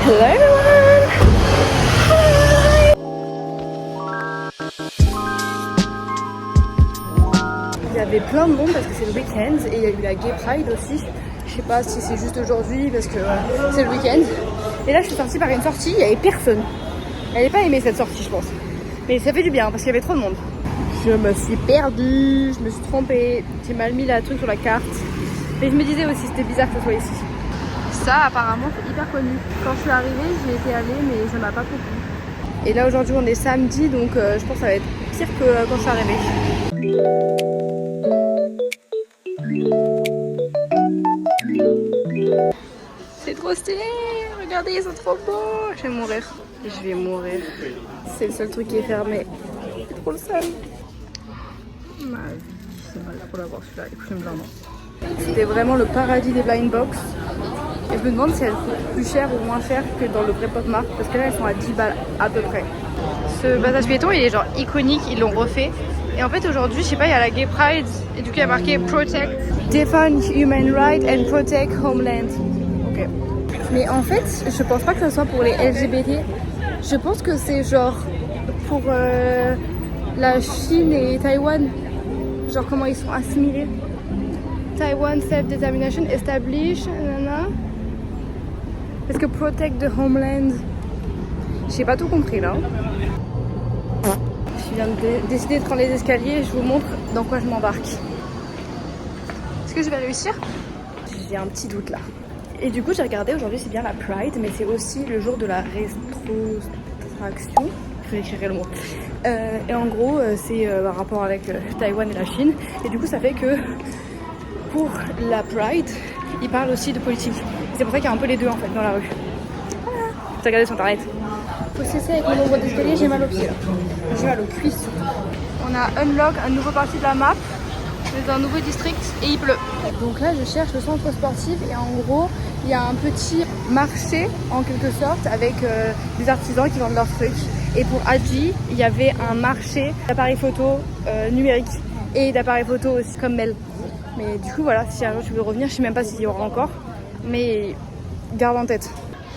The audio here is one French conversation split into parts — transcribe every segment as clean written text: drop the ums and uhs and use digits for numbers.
Hello everyone! Hi! Il y avait plein de monde parce que c'est le week-end et il y a eu la Gay Pride aussi. Je sais pas si c'est juste aujourd'hui parce que c'est le week-end. Et là je suis sortie par une sortie, il n'y avait personne. Elle n'avait pas aimé cette sortie je pense. Mais ça fait du bien parce qu'il y avait trop de monde. Je me suis perdue, je me suis trompée. J'ai mal mis la truc sur la carte. Mais je me disais aussi c'était bizarre que ce soit ici. Ça apparemment c'est hyper connu. Quand je suis arrivée j'y étais allée mais ça m'a pas plu. Et là aujourd'hui on est samedi donc je pense que ça va être pire que quand je suis arrivée. C'est trop stylé, regardez ils sont trop beaux. Je vais mourir. Je vais mourir. C'est le seul truc qui est fermé. C'est trop le seul. Ma vie, c'est mal trop l'avoir celui-là, les couches blancs. C'était vraiment le paradis des blind box. Et je me demande si elles coûtent plus cher ou moins cher que dans le vrai Pop Mart parce que là elles sont à 10 balles à peu près. Ce passage piéton il est genre iconique, ils l'ont refait. Et en fait aujourd'hui, je sais pas, il y a la Gay Pride et du coup il y a marqué Protect, Defend Human Rights and Protect Homeland. Ok. Mais en fait, je pense pas que ça soit pour les LGBT. Je pense que c'est genre pour la Chine et Taïwan. Genre comment ils sont assimilés. Taiwan Self-Determination Established, nanana. Parce que Protect the Homeland, j'ai pas tout compris là. Je viens de décider de prendre les escaliers, je vous montre dans quoi je m'embarque. Est-ce que je vais réussir? J'ai un petit doute là. Et du coup j'ai regardé, aujourd'hui c'est bien la Pride, mais c'est aussi le jour de la rétrotraction. J'écrirai le mot. Et en gros c'est un rapport avec Taïwan et la Chine. Et du coup ça fait que pour la Pride, ils parlent aussi de politique. C'est pour ça qu'il y a un peu les deux en fait dans la rue. Voilà. J'ai regardé sur internet. Faut cesser avec mon nombre d'escaliers, j'ai mal aux pieds là. J'ai mal aux cuisses. On a unlock un nouveau parti de la map, dans un nouveau district et il pleut. Donc là je cherche le centre sportif et en gros il y a un petit marché en quelque sorte avec des artisans qui vendent leurs trucs. Et pour Adji, il y avait un marché d'appareils photo numériques et d'appareils photo aussi comme Mel. Mais du coup voilà, si un jour tu veux revenir, je sais même pas s'il y aura encore, mais garde en tête.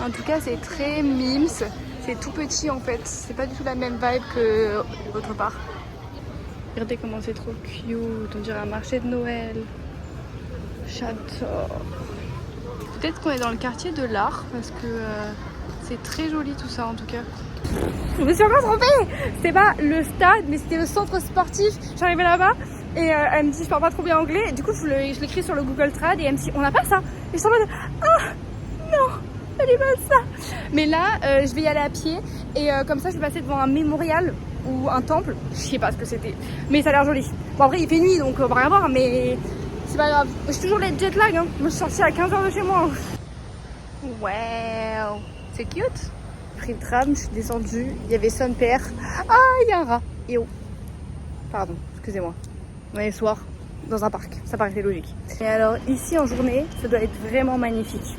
En tout cas c'est très mimes, c'est tout petit en fait, c'est pas du tout la même vibe que autre part. Regardez comment c'est trop cute, on dirait un marché de Noël. J'adore. Peut-être qu'on est dans le quartier de l'art parce que c'est très joli tout ça en tout cas. Je me suis encore trompée, c'était pas le stade mais c'était le centre sportif. J'arrivais là-bas et elle me dit je parle pas trop bien anglais. Du coup je l'écris sur le Google Trad et elle me dit on n'a pas ça. Et je suis en mode ah non, elle est mal ça. Mais là je vais y aller à pied et comme ça je vais passer devant un mémorial ou un temple. Je sais pas ce que c'était mais ça a l'air joli. Bon après il fait nuit donc on va rien voir mais c'est pas grave. Je suis toujours les jet lag hein. Moi je suis sortie à 15h de chez moi. Wow, c'est cute. J'ai pris le tram, je suis descendue, il y avait son père. Ah, il y a un rat. Et oh. Pardon, excusez-moi. On est le soir, dans un parc, ça paraissait logique. Et alors, ici en journée, ça doit être vraiment magnifique.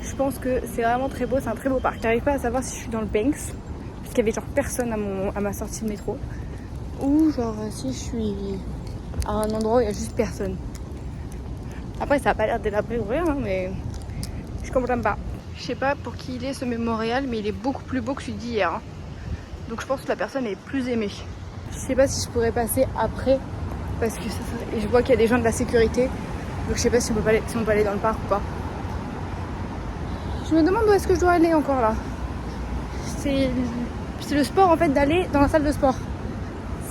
Je pense que c'est vraiment très beau, c'est un très beau parc. J'arrive pas à savoir si je suis dans le Banks, parce qu'il y avait genre personne à ma sortie de métro. Ou genre si je suis à un endroit où il y a juste personne. Après, ça a pas l'air délabré ou rien, hein, mais je comprends pas. Je sais pas pour qui il est ce mémorial, mais il est beaucoup plus beau que celui d'hier. Hein. Donc je pense que la personne est plus aimée. Je sais pas si je pourrais passer après, parce que et je vois qu'il y a des gens de la sécurité. Donc je sais pas si on peut aller dans le parc ou pas. Je me demande où est-ce que je dois aller encore là. C'est le sport en fait d'aller dans la salle de sport.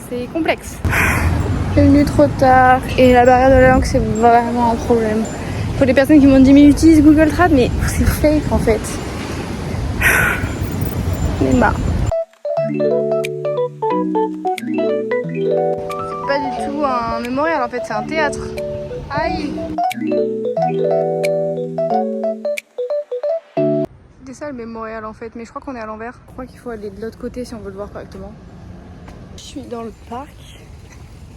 C'est complexe. Je suis venue trop tard et la barrière de la langue c'est vraiment un problème. Pour les personnes qui m'ont dit mais utilise Google Trad, mais c'est fake en fait. Mais marre. C'est pas du tout un mémorial en fait, c'est un théâtre. Aïe. C'est ça le mémorial en fait, mais je crois qu'on est à l'envers. Je crois qu'il faut aller de l'autre côté si on veut le voir correctement. Je suis dans le parc.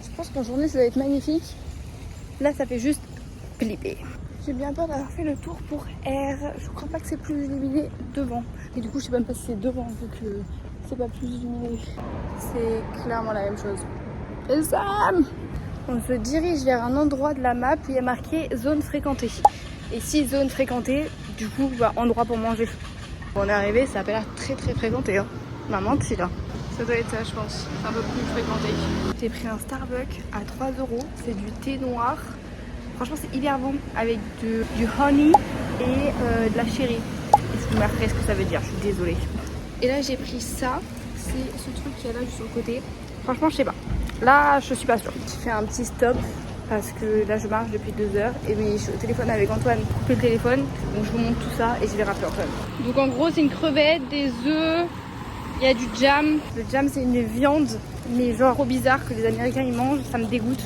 Je pense qu'en journée ça va être magnifique. Là ça fait juste flipper. J'ai bien peur d'avoir fait le tour pour R. Je crois pas que c'est plus illuminé devant. Et du coup, je sais même pas si c'est devant vu que c'est pas plus illuminé. C'est clairement la même chose. Et Sam, on se dirige vers un endroit de la map où il y a marqué zone fréquentée. Et si zone fréquentée, du coup, bah, endroit pour manger. On est arrivé, ça a pas l'air très fréquenté. Hein. On a menti là. Ça doit être ça, je pense. Un peu plus fréquenté. J'ai pris un Starbucks à 3 €. C'est du thé noir. Franchement, c'est hyper bon avec du honey et de la sherry. Est-ce que vous m'apprenez ce que ça veut dire? Je suis désolée. Et là, j'ai pris ça. C'est ce truc qui est là juste sur le côté. Franchement, je sais pas. Là, je suis pas sûre. Je fais un petit stop parce que là, je marche depuis 2 heures. Et oui, je suis au téléphone avec Antoine. Couper le téléphone. Donc, je vous montre tout ça et je vais rappeler Antoine. Donc, en gros, c'est une crevette, des œufs. Il y a du jam. Le jam, c'est une viande, mais genre trop bizarre que les Américains ils mangent. Ça me dégoûte.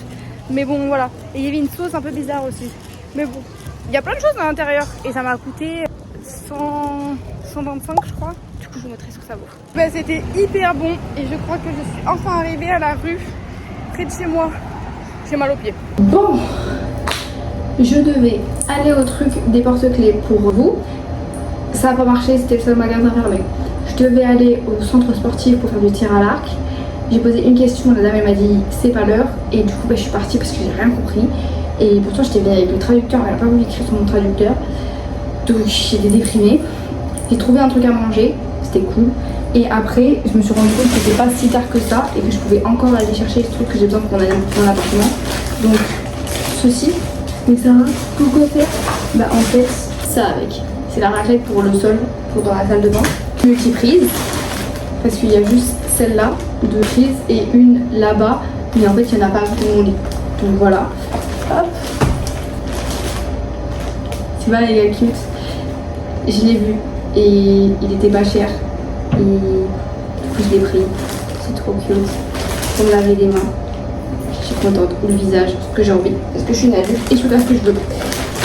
Mais bon, voilà. Et il y avait une sauce un peu bizarre aussi. Mais bon, il y a plein de choses à l'intérieur. Et ça m'a coûté 125, je crois. Du coup, je vous montrerai ce que ça vaut. Bah, c'était hyper bon. Et je crois que je suis enfin arrivée à la rue près de chez moi. J'ai mal aux pieds. Bon, je devais aller au truc des porte-clés pour vous. Ça n'a pas marché, c'était le seul magasin fermé. Je devais aller au centre sportif pour faire du tir à l'arc. J'ai posé une question, la dame elle m'a dit c'est pas l'heure. Et du coup bah, je suis partie parce que j'ai rien compris. Et pourtant j'étais venue avec le traducteur, elle n'a pas voulu écrire sur mon traducteur. Donc j'étais déprimée. J'ai trouvé un truc à manger, c'était cool. Et après je me suis rendu compte que c'était pas si tard que ça et que je pouvais encore aller chercher le truc que j'ai besoin pour qu'on aille dans l'appartement. Donc ceci, mais ça va, pourquoi faire? Bah en fait ça avec. C'est la raclette pour le sol, pour dans la salle de bain. Multiprise, parce qu'il y a juste celle-là de prise et une là-bas, mais en fait il n'y en a pas pour mon lit. Donc voilà. Hop. Tu vois les gars cute. Je l'ai vu et il était pas cher. Et du coup je l'ai pris. C'est trop cute. Pour me laver les mains. Je suis contente. Ou le visage, ce que j'ai envie. Parce que je suis une adulte et je peux faire ce que je veux.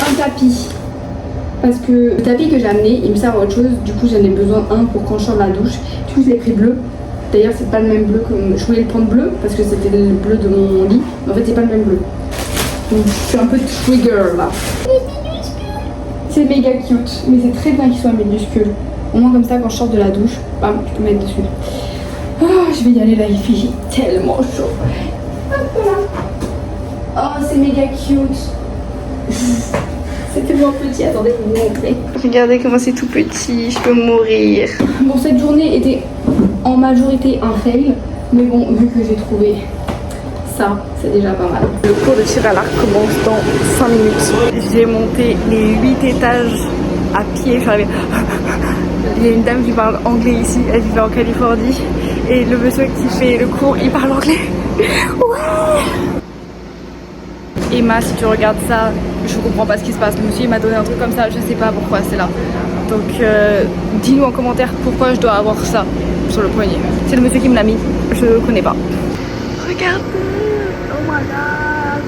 Un tapis. Parce que le tapis que j'ai amené, il me sert à autre chose. Du coup, j'en ai besoin un pour quand je sors de la douche. Du coup, je l'ai pris bleu. D'ailleurs, c'est pas le même bleu que je voulais le prendre bleu parce que c'était le bleu de mon lit. Mais en fait, c'est pas le même bleu. Donc, je suis un peu trigger là. C'est méga cute, mais c'est très bien qu'il soit minuscule. Au moins, comme ça, quand je sors de la douche, bam, je peux mettre dessus. Oh, je vais y aller là, il fait tellement chaud. Hop là. Oh, c'est méga cute. C'est tellement petit, attendez, je vais vous montrer. Regardez comment c'est tout petit, je peux mourir. Bon, cette journée était en majorité un fail, mais bon, vu que j'ai trouvé ça, c'est déjà pas mal. Le cours de tir à l'arc commence dans 5 minutes. J'ai monté les 8 étages à pied, je suis arrivée. Il y a une dame qui parle anglais ici, elle vit en Californie, et le monsieur qui fait le cours, il parle anglais. Ouais! Emma, si tu regardes ça, je comprends pas ce qui se passe. Le monsieur m'a donné un truc comme ça, je sais pas pourquoi c'est là. Donc dis-nous en commentaire pourquoi je dois avoir ça sur le poignet. C'est le monsieur qui me l'a mis, je connais pas. Regarde, oh my god.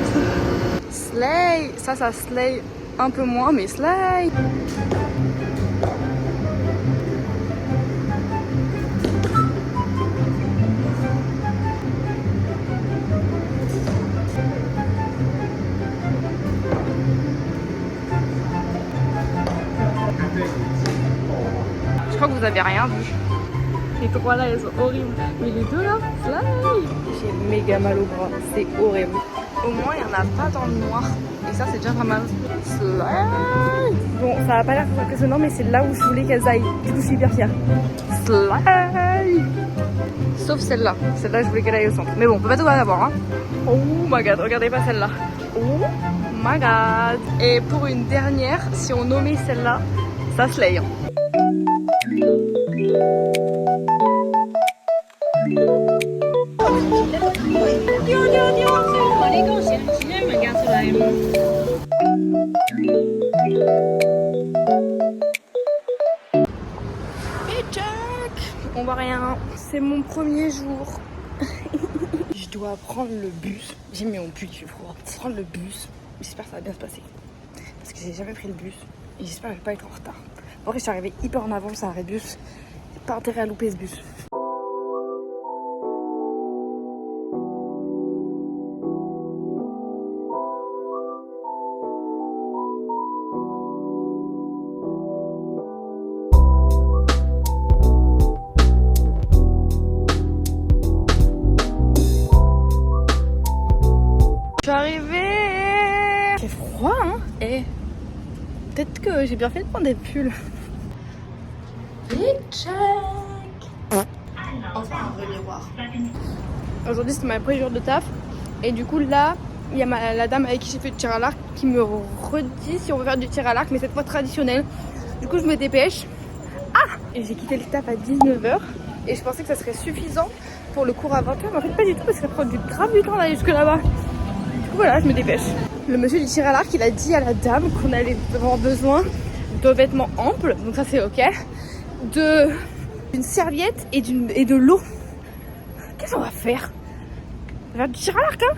Slay, ça slay un peu moins, mais slay. Je crois que vous avez rien vu. Les trois là, elles sont horribles. Mais les deux là, slay. J'ai méga mal au bras, c'est horrible. Au moins, il n'y en a pas dans le noir. Et ça, c'est déjà pas mal. Slay. Bon, ça va pas l'air impressionnant, mais c'est là où je voulais qu'elles aillent. Du coup, je suis hyper fière. Slay. Sauf celle-là. Celle-là, je voulais qu'elle aille au centre. Mais bon, on peut pas tout avoir, hein. Oh my god, regardez pas celle-là. Oh my god. Et pour une dernière, si on nommait celle-là, ça slay. Hein. Hey Jack, on voit rien. C'est mon premier jour. Je dois prendre le bus. J'ai mis mon pull, j'ai froid. Prendre le bus. J'espère que ça va bien se passer. Parce que j'ai jamais pris le bus. Et j'espère que je vais pas être en retard. Bon, après, je suis arrivée hyper en avance à l'arrêt de bus. J'ai pas intérêt à louper ce bus. Je suis arrivée. C'est froid, hein. Et peut-être que j'ai bien fait de prendre des pulls. check. Enfin un vrai miroir. Aujourd'hui c'était mon premier jour de taf. Et du coup là, il y a la dame avec qui j'ai fait du tir à l'arc qui me redit si on veut faire du tir à l'arc, mais cette fois traditionnelle. Du coup je me dépêche. Ah! Et j'ai quitté le taf à 19h. Et je pensais que ça serait suffisant pour le cours à 20h. Mais en fait pas du tout parce que ça prend grave du temps d'aller jusque là-bas. Du coup voilà, je me dépêche. Le monsieur du tir à l'arc, il a dit à la dame qu'on allait avoir besoin de vêtements amples. Donc ça c'est ok. D'une serviette et de l'eau. Qu'est-ce qu'on va faire? On va faire du tir à l'arc, hein?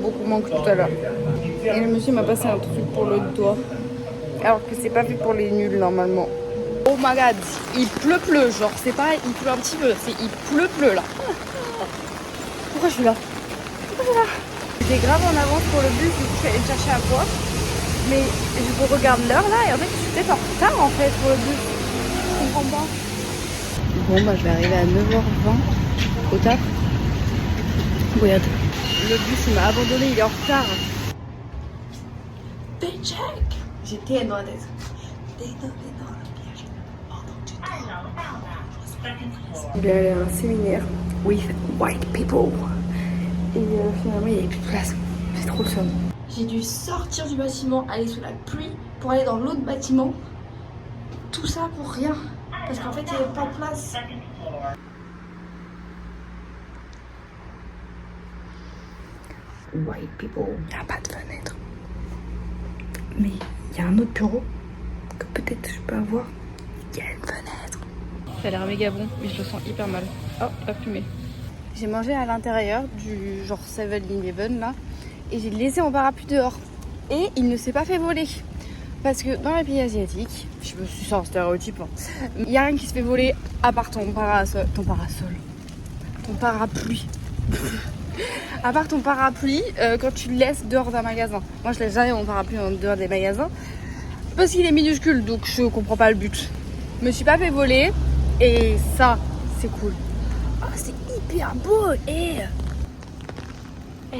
Beaucoup moins que tout à l'heure. Et le monsieur m'a passé un truc pour le doigt. Alors que c'est pas fait pour les nuls normalement. Oh my god, il pleut, genre c'est pas il pleut un petit peu, c'est il pleut là. Pourquoi je suis là? J'étais grave en avance pour le bus, du coup je suis allée me chercher à boire. Mais je vous regarde l'heure là et en fait je suis peut-être en retard en fait pour le bus. Je comprends pas. Bon bah je vais arriver à 9h20 au taf. Regarde. Le bus il m'a abandonné, il est en retard. Check. J'étais dans la tête. Je vais aller à un séminaire with white people. Et finalement il n'y avait plus de place. C'est trop le seum. J'ai dû sortir du bâtiment, aller sous la pluie pour aller dans l'autre bâtiment. Tout ça pour rien. Parce qu'en fait il n'y avait pas de place. White people. Il n'y a pas de fenêtre. Mais il y a un autre bureau que peut-être je peux avoir. Il y a une fenêtre. Ça a l'air méga bon, mais je le sens hyper mal. Oh, pas fumé. J'ai mangé à l'intérieur du genre 7-Eleven là. Et j'ai laissé mon parapluie dehors. Et il ne s'est pas fait voler. Parce que dans les pays asiatiques, je me suis sorti un stéréotype, hein, il n'y a rien qui se fait voler à part ton parasol. Ton parapluie. À part ton parapluie, quand tu le laisses dehors d'un magasin. Moi, je laisse jamais mon parapluie en dehors des magasins. Parce qu'il est minuscule, donc je comprends pas le but. Je me suis pas fait voler. Et ça, c'est cool. Oh, c'est hyper beau. Et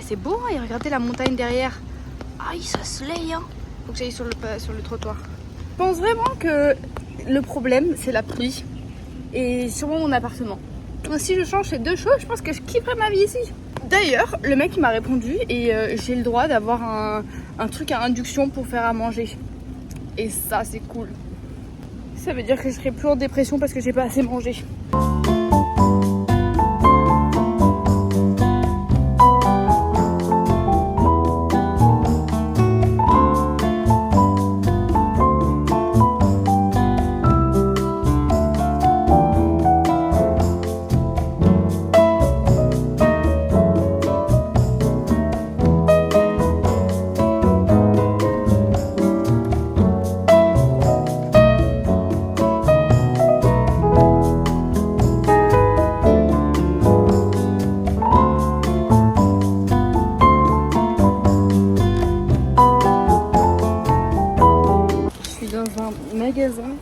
c'est beau, hein, et regardez la montagne derrière. Ah, ça se lève, hein. Faut que j'aille sur le trottoir. Je pense vraiment que le problème, c'est la pluie. Et sûrement mon appartement. Si je change ces deux choses, je pense que je kifferais ma vie ici. D'ailleurs, le mec il m'a répondu et j'ai le droit d'avoir un truc à induction pour faire à manger. Et ça, c'est cool. Ça veut dire que je serai plus en dépression parce que j'ai pas assez mangé.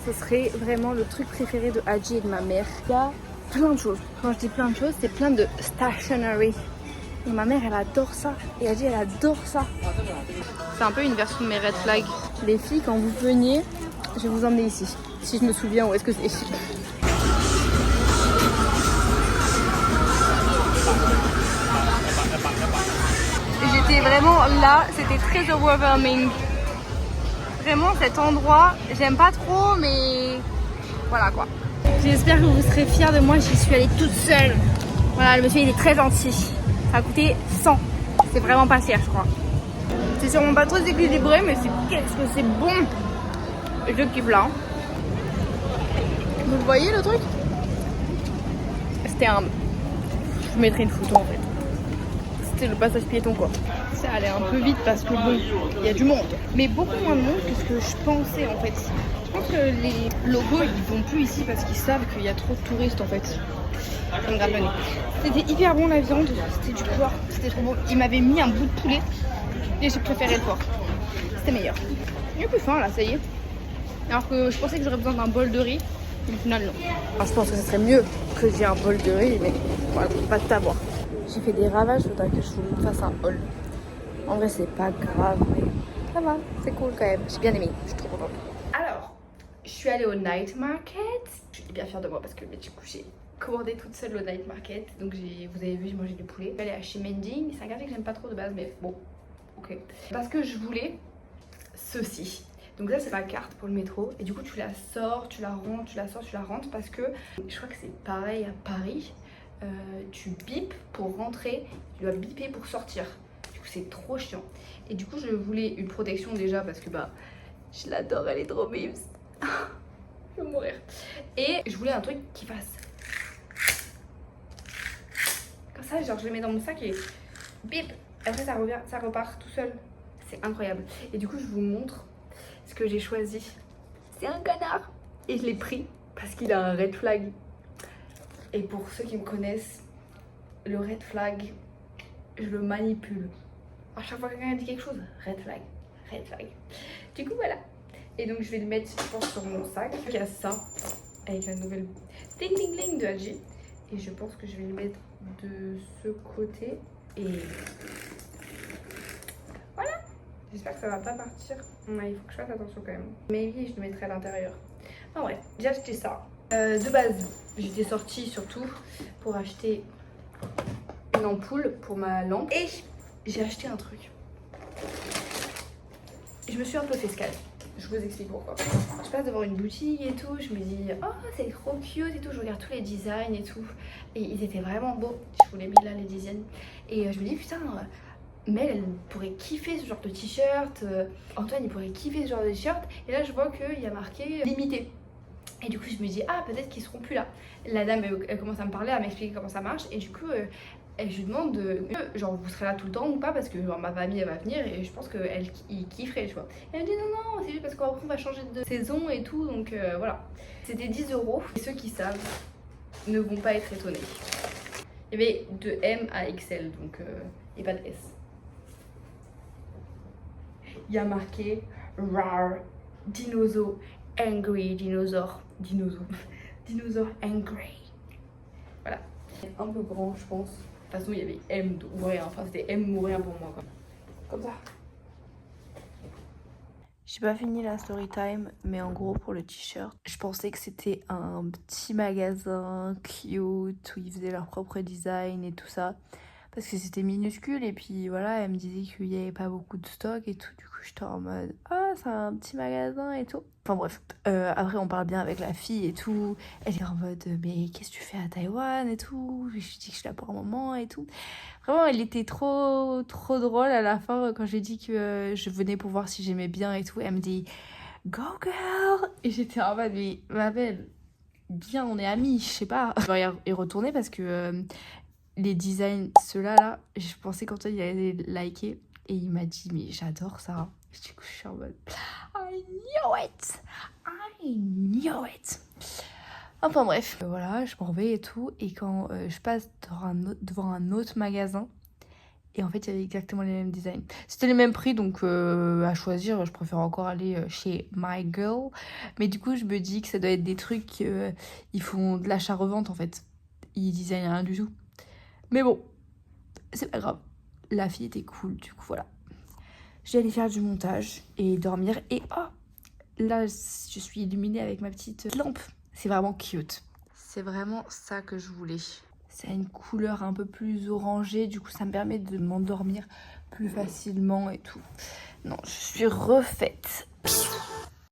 Ce serait vraiment le truc préféré de Adji et de ma mère. Il y a plein de choses. Quand je dis plein de choses, c'est plein de stationery. Et ma mère, elle adore ça. Et Adji, elle adore ça. C'est un peu une version de mes red flags. Les filles, quand vous veniez, je vais vous emmener ici. Si je me souviens où est-ce que c'est. J'étais vraiment là. C'était très overwhelming. Vraiment cet endroit, j'aime pas trop, mais voilà quoi. J'espère que vous serez fiers de moi, j'y suis allée toute seule. Voilà, le monsieur il est très gentil. Ça a coûté 100. C'est vraiment pas cher, je crois. C'est sûrement pas trop équilibré, mais qu'est-ce que c'est bon. Je kiffe là. Vous voyez le truc? C'était un... Je mettrai une photo en fait. c'était le passage piéton quoi. Ça allait un peu vite parce que bon, il y a du monde. Mais beaucoup moins de monde que ce que je pensais en fait. Je pense que les locaux ils vont plus ici parce qu'ils savent qu'il y a trop de touristes en fait. Ça me gratte le nez. C'était hyper bon la viande, c'était du porc, c'était trop bon. Ils m'avaient mis un bout de poulet et j'ai préféré le porc. C'était meilleur. J'ai plus faim là, ça y est. Alors que je pensais que j'aurais besoin d'un bol de riz. Mais au final non. Alors, je pense que ce serait mieux que j'ai un bol de riz, mais voilà, pas de savoir. J'ai fait des ravages, il faudrait que je vous fasse un haul. En vrai, c'est pas grave, mais ça va, c'est cool quand même. J'ai bien aimé, je suis trop contente. Alors, je suis allée au night market. Je suis hyper fière de moi parce que du coup, j'ai commandé toute seule au night market. Donc, vous avez vu, j'ai mangé du poulet. Je suis allée acheter Mending. C'est un quartier que j'aime pas trop de base, mais bon, ok. Parce que je voulais ceci. Donc ça c'est ma carte pour le métro et du coup tu la sors, tu la rentres, tu la sors, tu la rentres parce que je crois que c'est pareil à Paris. Tu bipes pour rentrer, tu dois biper pour sortir. Du coup c'est trop chiant. Et du coup je voulais une protection déjà parce que bah je l'adore, elle est trop mimes. Je vais mourir. Et je voulais un truc qui fasse comme ça, genre je le mets dans mon sac et bip. Après ça revient, ça repart tout seul. C'est incroyable. Et du coup je vous montre ce que j'ai choisi. C'est un canard. Et je l'ai pris parce qu'il a un red flag. Et pour ceux qui me connaissent, le red flag, je le manipule. À chaque fois que quelqu'un dit quelque chose, red flag, red flag. Du coup voilà. Et donc je vais le mettre, je pense, sur mon sac. Il y a ça, avec la nouvelle ding ding ding de LG. Et je pense que je vais le mettre de ce côté. Et voilà. J'espère que ça va pas partir. Ouais, il faut que je fasse attention quand même. Mais oui, je le mettrai à l'intérieur. En vrai, j'ai acheté ça. De base, j'étais sortie surtout pour acheter une ampoule pour ma lampe. Et j'ai acheté un truc. Je me suis un peu fait scale. Je vous explique pourquoi. Je passe devant une boutique et tout. Je me dis, oh, c'est trop cute et tout. Je regarde tous les designs et tout. Et ils étaient vraiment beaux. Je vous les mets là, les designs. Et je me dis, putain... Mel, elle pourrait kiffer ce genre de t-shirt. Antoine, il pourrait kiffer ce genre de t-shirt. Et là, je vois qu'il y a marqué limité. Et du coup, je me dis, ah, peut-être qu'ils seront plus là. La dame, elle commence à me parler, à m'expliquer comment ça marche. Et du coup, je lui demande, genre, vous serez là tout le temps ou pas? Parce que genre, ma famille, elle va venir et je pense qu'elle kifferait, tu vois. Et elle me dit, non, non, c'est juste parce qu'après, on va changer de saison et tout. Donc voilà. C'était 10 €. Et ceux qui savent ne vont pas être étonnés. Il y avait de M à XL, donc et pas de S. Il y a marqué Rare Dinosaur Angry Dinosaur Angry. Voilà. Un peu grand, je pense. De toute façon, il y avait M ou rien. Enfin, c'était M ou rien pour moi. Comme ça. J'ai pas fini la story time, mais en gros, pour le t-shirt, je pensais que c'était un petit magasin cute où ils faisaient leur propre design et tout ça. Parce que c'était minuscule et puis voilà, elle me disait qu'il n'y avait pas beaucoup de stock et tout. Du coup, j'étais en mode, ah, c'est un petit magasin et tout. Enfin bref, après on parle bien avec la fille et tout. Elle est en mode, mais qu'est-ce que tu fais à Taïwan et tout. Je lui dis que je suis là pour un moment et tout. Vraiment, elle était trop drôle à la fin quand j'ai dit que je venais pour voir si j'aimais bien et tout. Elle me dit, go girl. Et j'étais en mode, mais ma belle, bien, on est amis, je sais pas. Je vais y retourner parce que... les designs, ceux-là, là, je pensais qu'Antoine il allait liker. Et il m'a dit, mais j'adore ça. Du coup, je suis en mode, I knew it! I knew it! Enfin bref, voilà, je m'en vais et tout. Et quand je passe devant un autre magasin, et en fait, il y avait exactement les mêmes designs. C'était les mêmes prix, donc à choisir, je préfère encore aller chez My Girl. Mais du coup, je me dis que ça doit être des trucs, ils font de l'achat-revente, en fait. Ils designent rien du tout. Mais bon, c'est pas grave. La fille était cool, du coup, voilà. J'ai allé faire du montage et dormir. Et oh, là, je suis illuminée avec ma petite lampe. C'est vraiment cute. C'est vraiment ça que je voulais. Ça a une couleur un peu plus orangée. Du coup, ça me permet de m'endormir plus facilement et tout. Non, je suis refaite.